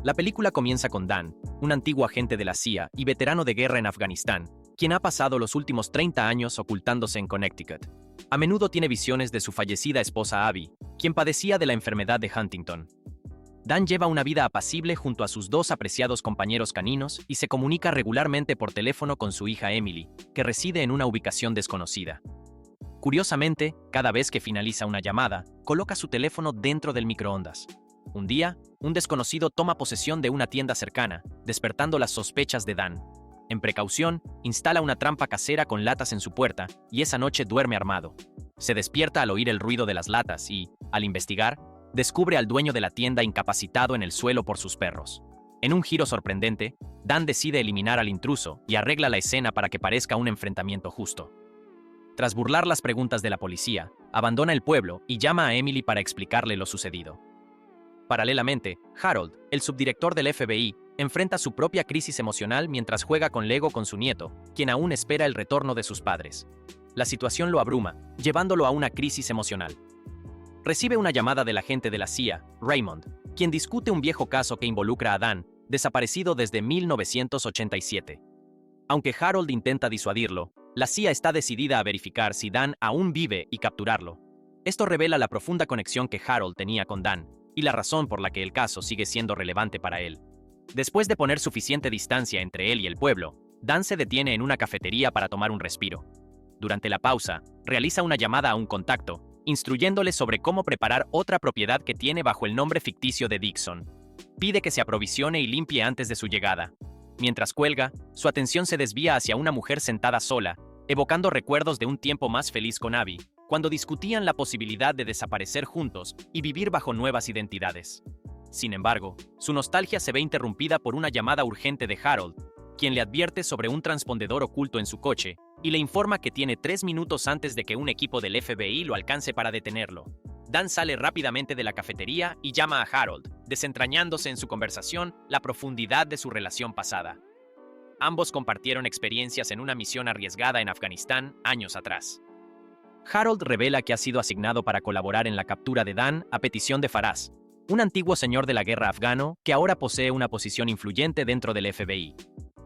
La película comienza con Dan, un antiguo agente de la CIA y veterano de guerra en Afganistán, quien ha pasado los últimos 30 años ocultándose en Connecticut. A menudo tiene visiones de su fallecida esposa Abby, quien padecía de la enfermedad de Huntington. Dan lleva una vida apacible junto a sus dos apreciados compañeros caninos y se comunica regularmente por teléfono con su hija Emily, que reside en una ubicación desconocida. Curiosamente, cada vez que finaliza una llamada, coloca su teléfono dentro del microondas. Un día, un desconocido toma posesión de una tienda cercana, despertando las sospechas de Dan. En precaución, instala una trampa casera con latas en su puerta y esa noche duerme armado. Se despierta al oír el ruido de las latas y, al investigar, descubre al dueño de la tienda incapacitado en el suelo por sus perros. En un giro sorprendente, Dan decide eliminar al intruso y arregla la escena para que parezca un enfrentamiento justo. Tras burlar las preguntas de la policía, abandona el pueblo y llama a Emily para explicarle lo sucedido. Paralelamente, Harold, el subdirector del FBI, enfrenta su propia crisis emocional mientras juega con Lego con su nieto, quien aún espera el retorno de sus padres. La situación lo abruma, llevándolo a una crisis emocional. Recibe una llamada del agente de la CIA, Raymond, quien discute un viejo caso que involucra a Dan, desaparecido desde 1987. Aunque Harold intenta disuadirlo, la CIA está decidida a verificar si Dan aún vive y capturarlo. Esto revela la profunda conexión que Harold tenía con Dan, y la razón por la que el caso sigue siendo relevante para él. Después de poner suficiente distancia entre él y el pueblo, Dan se detiene en una cafetería para tomar un respiro. Durante la pausa, realiza una llamada a un contacto, instruyéndole sobre cómo preparar otra propiedad que tiene bajo el nombre ficticio de Dixon. Pide que se aprovisione y limpie antes de su llegada. Mientras cuelga, su atención se desvía hacia una mujer sentada sola, evocando recuerdos de un tiempo más feliz con Abby, cuando discutían la posibilidad de desaparecer juntos y vivir bajo nuevas identidades. Sin embargo, su nostalgia se ve interrumpida por una llamada urgente de Harold, quien le advierte sobre un transpondedor oculto en su coche y le informa que tiene 3 minutos antes de que un equipo del FBI lo alcance para detenerlo. Dan sale rápidamente de la cafetería y llama a Harold, desentrañándose en su conversación la profundidad de su relación pasada. Ambos compartieron experiencias en una misión arriesgada en Afganistán años atrás. Harold revela que ha sido asignado para colaborar en la captura de Dan a petición de Faraz, un antiguo señor de la guerra afgano que ahora posee una posición influyente dentro del FBI.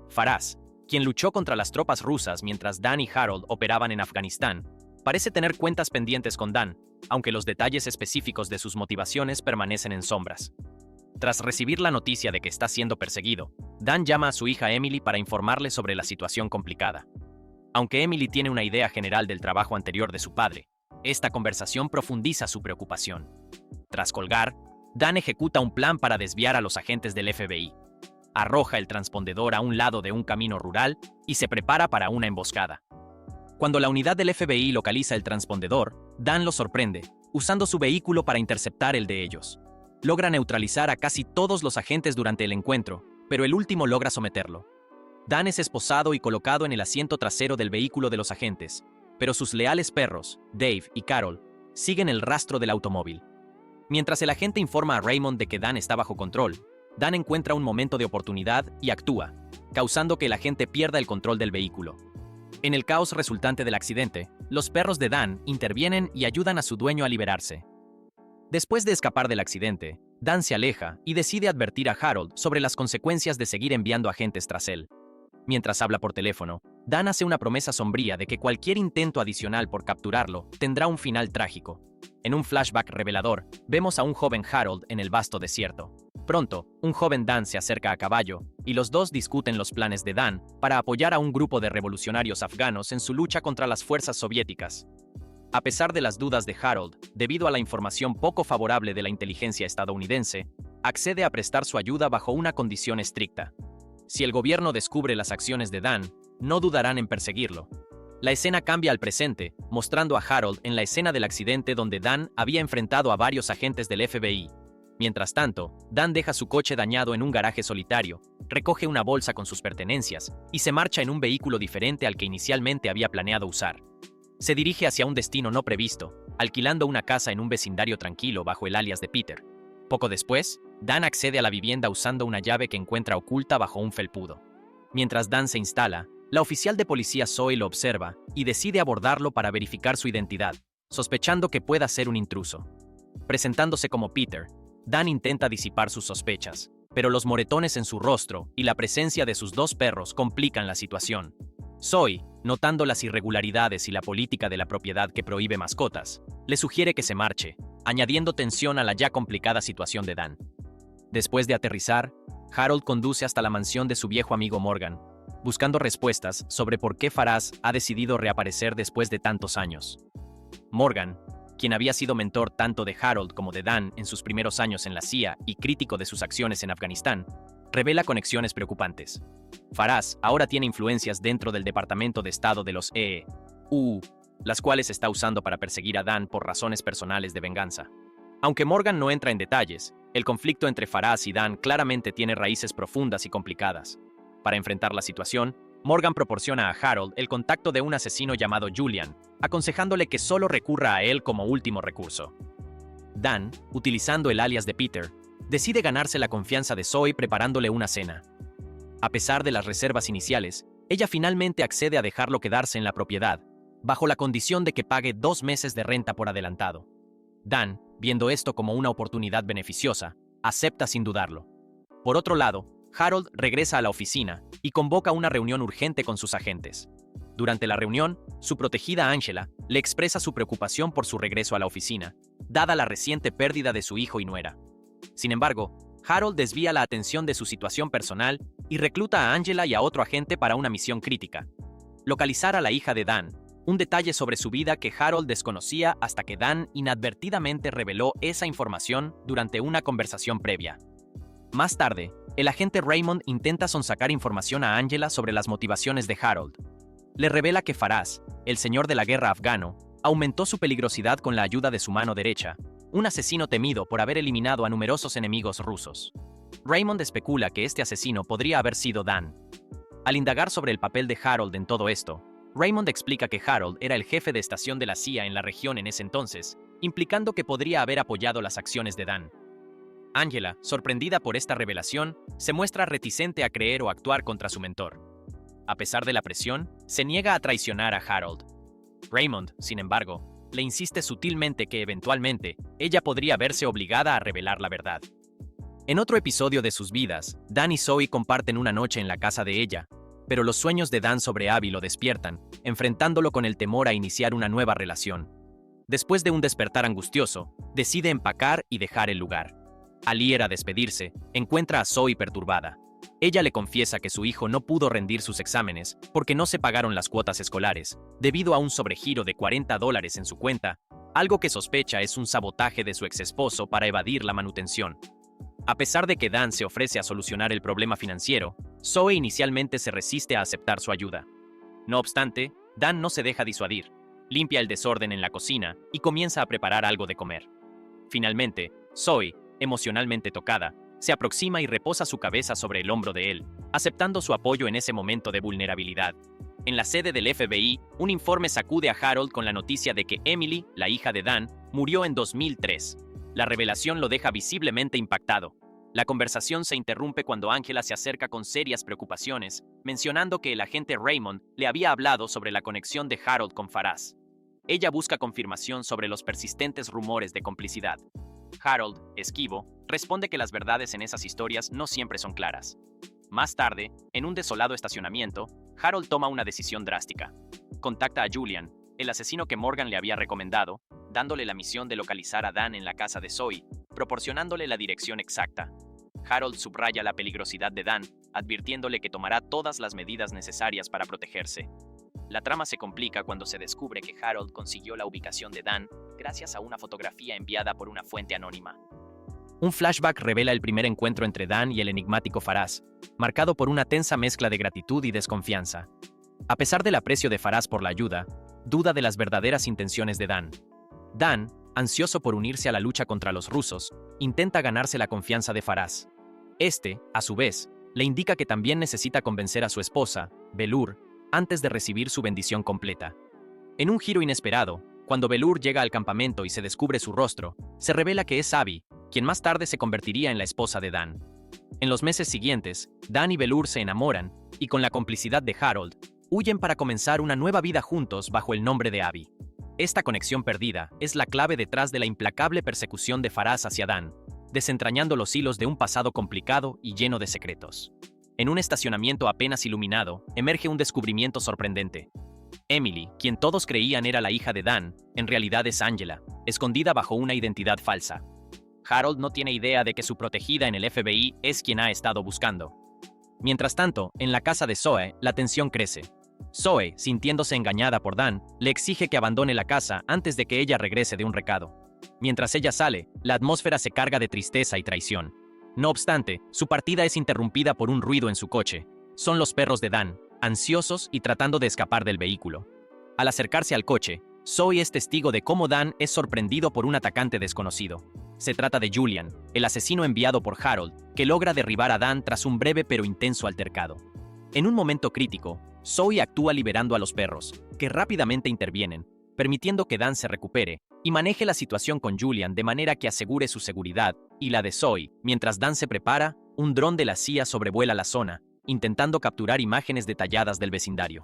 Faraz, quien luchó contra las tropas rusas mientras Dan y Harold operaban en Afganistán, parece tener cuentas pendientes con Dan, aunque los detalles específicos de sus motivaciones permanecen en sombras. Tras recibir la noticia de que está siendo perseguido, Dan llama a su hija Emily para informarle sobre la situación complicada. Aunque Emily tiene una idea general del trabajo anterior de su padre, esta conversación profundiza su preocupación. Tras colgar, Dan ejecuta un plan para desviar a los agentes del FBI. Arroja el transpondedor a un lado de un camino rural y se prepara para una emboscada. Cuando la unidad del FBI localiza el transpondedor, Dan lo sorprende, usando su vehículo para interceptar el de ellos. Logra neutralizar a casi todos los agentes durante el encuentro, pero el último logra someterlo. Dan es esposado y colocado en el asiento trasero del vehículo de los agentes, pero sus leales perros, Dave y Carol, siguen el rastro del automóvil. Mientras el agente informa a Raymond de que Dan está bajo control, Dan encuentra un momento de oportunidad y actúa, causando que el agente pierda el control del vehículo. En el caos resultante del accidente, los perros de Dan intervienen y ayudan a su dueño a liberarse. Después de escapar del accidente, Dan se aleja y decide advertir a Harold sobre las consecuencias de seguir enviando agentes tras él. Mientras habla por teléfono, Dan hace una promesa sombría de que cualquier intento adicional por capturarlo tendrá un final trágico. En un flashback revelador, vemos a un joven Harold en el vasto desierto. Pronto, un joven Dan se acerca a caballo, y los dos discuten los planes de Dan para apoyar a un grupo de revolucionarios afganos en su lucha contra las fuerzas soviéticas. A pesar de las dudas de Harold, debido a la información poco favorable de la inteligencia estadounidense, accede a prestar su ayuda bajo una condición estricta. Si el gobierno descubre las acciones de Dan, no dudarán en perseguirlo. La escena cambia al presente, mostrando a Harold en la escena del accidente donde Dan había enfrentado a varios agentes del FBI. Mientras tanto, Dan deja su coche dañado en un garaje solitario, recoge una bolsa con sus pertenencias y se marcha en un vehículo diferente al que inicialmente había planeado usar. Se dirige hacia un destino no previsto, alquilando una casa en un vecindario tranquilo bajo el alias de Peter. Poco después, Dan accede a la vivienda usando una llave que encuentra oculta bajo un felpudo. Mientras Dan se instala, la oficial de policía Zoe lo observa y decide abordarlo para verificar su identidad, sospechando que pueda ser un intruso. Presentándose como Peter, Dan intenta disipar sus sospechas. pero los moretones en su rostro y la presencia de sus dos perros complican la situación. Zoe, notando las irregularidades y la política de la propiedad que prohíbe mascotas, le sugiere que se marche, añadiendo tensión a la ya complicada situación de Dan. Después de aterrizar, Harold conduce hasta la mansión de su viejo amigo Morgan, buscando respuestas sobre por qué Faraz ha decidido reaparecer después de tantos años. Morgan, quien había sido mentor tanto de Harold como de Dan en sus primeros años en la CIA y crítico de sus acciones en Afganistán, revela conexiones preocupantes. Faraz ahora tiene influencias dentro del Departamento de Estado de los EU, las cuales está usando para perseguir a Dan por razones personales de venganza. Aunque Morgan no entra en detalles, el conflicto entre Faraz y Dan claramente tiene raíces profundas y complicadas. Para enfrentar la situación, Morgan proporciona a Harold el contacto de un asesino llamado Julian, aconsejándole que solo recurra a él como último recurso. Dan, utilizando el alias de Peter, decide ganarse la confianza de Zoe preparándole una cena. A pesar de las reservas iniciales, ella finalmente accede a dejarlo quedarse en la propiedad, bajo la condición de que pague 2 meses de renta por adelantado. Dan, viendo esto como una oportunidad beneficiosa, acepta sin dudarlo. Por otro lado, Harold regresa a la oficina y convoca una reunión urgente con sus agentes. Durante la reunión, su protegida Angela le expresa su preocupación por su regreso a la oficina, dada la reciente pérdida de su hijo y nuera. Sin embargo, Harold desvía la atención de su situación personal y recluta a Angela y a otro agente para una misión crítica: localizar a la hija de Dan, un detalle sobre su vida que Harold desconocía hasta que Dan inadvertidamente reveló esa información durante una conversación previa. Más tarde, el agente Raymond intenta sonsacar información a Angela sobre las motivaciones de Harold. Le revela que Faraz, el señor de la guerra afgano, aumentó su peligrosidad con la ayuda de su mano derecha, un asesino temido por haber eliminado a numerosos enemigos rusos. Raymond especula que este asesino podría haber sido Dan. Al indagar sobre el papel de Harold en todo esto, Raymond explica que Harold era el jefe de estación de la CIA en la región en ese entonces, implicando que podría haber apoyado las acciones de Dan. Angela, sorprendida por esta revelación, se muestra reticente a creer o actuar contra su mentor. A pesar de la presión, se niega a traicionar a Harold. Raymond, sin embargo, le insiste sutilmente que eventualmente ella podría verse obligada a revelar la verdad. En otro episodio de sus vidas, Dan y Zoe comparten una noche en la casa de ella, pero los sueños de Dan sobre Abby lo despiertan, enfrentándolo con el temor a iniciar una nueva relación. Después de un despertar angustioso, decide empacar y dejar el lugar. Al ir a despedirse, encuentra a Zoe perturbada. Ella le confiesa que su hijo no pudo rendir sus exámenes porque no se pagaron las cuotas escolares, debido a un sobregiro de $40 en su cuenta, algo que sospecha es un sabotaje de su exesposo para evadir la manutención. A pesar de que Dan se ofrece a solucionar el problema financiero, Zoe inicialmente se resiste a aceptar su ayuda. No obstante, Dan no se deja disuadir, limpia el desorden en la cocina y comienza a preparar algo de comer. Finalmente, Zoe, emocionalmente tocada, se aproxima y reposa su cabeza sobre el hombro de él, aceptando su apoyo en ese momento de vulnerabilidad. En la sede del FBI, un informe sacude a Harold con la noticia de que Emily, la hija de Dan, murió en 2003. La revelación lo deja visiblemente impactado. La conversación se interrumpe cuando Angela se acerca con serias preocupaciones, mencionando que el agente Raymond le había hablado sobre la conexión de Harold con Faraz. Ella busca confirmación sobre los persistentes rumores de complicidad. Harold, esquivo, responde que las verdades en esas historias no siempre son claras. Más tarde, en un desolado estacionamiento, Harold toma una decisión drástica. Contacta a Julian, el asesino que Morgan le había recomendado, dándole la misión de localizar a Dan en la casa de Zoe, proporcionándole la dirección exacta. Harold subraya la peligrosidad de Dan, advirtiéndole que tomará todas las medidas necesarias para protegerse. La trama se complica cuando se descubre que Harold consiguió la ubicación de Dan gracias a una fotografía enviada por una fuente anónima. Un flashback revela el primer encuentro entre Dan y el enigmático Faraz, marcado por una tensa mezcla de gratitud y desconfianza. A pesar del aprecio de Faraz por la ayuda, duda de las verdaderas intenciones de Dan. Dan, ansioso por unirse a la lucha contra los rusos, intenta ganarse la confianza de Faraz. Este, a su vez, le indica que también necesita convencer a su esposa, Belur, antes de recibir su bendición completa. En un giro inesperado, cuando Belur llega al campamento y se descubre su rostro, se revela que es Abby, quien más tarde se convertiría en la esposa de Dan. En los meses siguientes, Dan y Belur se enamoran y, con la complicidad de Harold, huyen para comenzar una nueva vida juntos bajo el nombre de Abby. Esta conexión perdida es la clave detrás de la implacable persecución de Faraz hacia Dan, desentrañando los hilos de un pasado complicado y lleno de secretos. En un estacionamiento apenas iluminado, emerge un descubrimiento sorprendente. Emily, quien todos creían era la hija de Dan, en realidad es Angela, escondida bajo una identidad falsa. Harold no tiene idea de que su protegida en el FBI es quien ha estado buscando. Mientras tanto, en la casa de Zoe, la tensión crece. Zoe, sintiéndose engañada por Dan, le exige que abandone la casa antes de que ella regrese de un recado. Mientras ella sale, la atmósfera se carga de tristeza y traición. No obstante, su partida es interrumpida por un ruido en su coche. Son los perros de Dan, ansiosos y tratando de escapar del vehículo. Al acercarse al coche, Zoe es testigo de cómo Dan es sorprendido por un atacante desconocido. Se trata de Julian, el asesino enviado por Harold, que logra derribar a Dan tras un breve pero intenso altercado. En un momento crítico, Zoe actúa liberando a los perros, que rápidamente intervienen, permitiendo que Dan se recupere y maneje la situación con Julian de manera que asegure su seguridad y la de Zoe. Mientras Dan se prepara, un dron de la CIA sobrevuela la zona, intentando capturar imágenes detalladas del vecindario.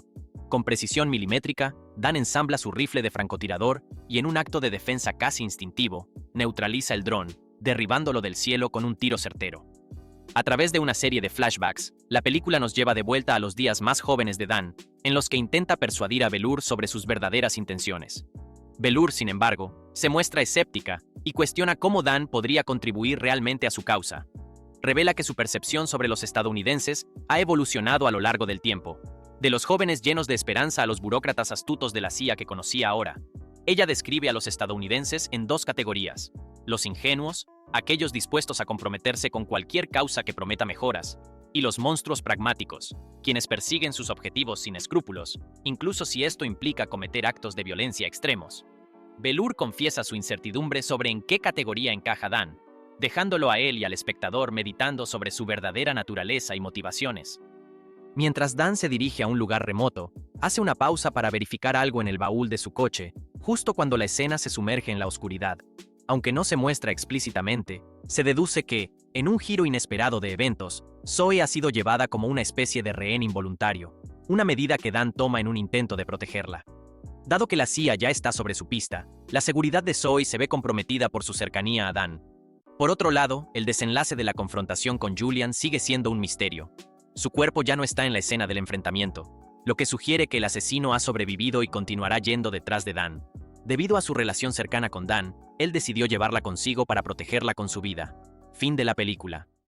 Con precisión milimétrica, Dan ensambla su rifle de francotirador y en un acto de defensa casi instintivo, neutraliza el dron, derribándolo del cielo con un tiro certero. A través de una serie de flashbacks, la película nos lleva de vuelta a los días más jóvenes de Dan, en los que intenta persuadir a Bellur sobre sus verdaderas intenciones. Bellur, sin embargo, se muestra escéptica y cuestiona cómo Dan podría contribuir realmente a su causa. Revela que su percepción sobre los estadounidenses ha evolucionado a lo largo del tiempo, de los jóvenes llenos de esperanza a los burócratas astutos de la CIA que conocía ahora. Ella describe a los estadounidenses en dos categorías: los ingenuos, aquellos dispuestos a comprometerse con cualquier causa que prometa mejoras, y los monstruos pragmáticos, quienes persiguen sus objetivos sin escrúpulos, incluso si esto implica cometer actos de violencia extremos. Bellur confiesa su incertidumbre sobre en qué categoría encaja Dan, dejándolo a él y al espectador meditando sobre su verdadera naturaleza y motivaciones. Mientras Dan se dirige a un lugar remoto, hace una pausa para verificar algo en el baúl de su coche, justo cuando la escena se sumerge en la oscuridad. Aunque no se muestra explícitamente, se deduce que, en un giro inesperado de eventos, Zoe ha sido llevada como una especie de rehén involuntario, una medida que Dan toma en un intento de protegerla. Dado que la CIA ya está sobre su pista, la seguridad de Zoe se ve comprometida por su cercanía a Dan. Por otro lado, el desenlace de la confrontación con Julian sigue siendo un misterio. Su cuerpo ya no está en la escena del enfrentamiento, lo que sugiere que el asesino ha sobrevivido y continuará yendo detrás de Dan. Debido a su relación cercana con Dan, él decidió llevarla consigo para protegerla con su vida. Fin de la película.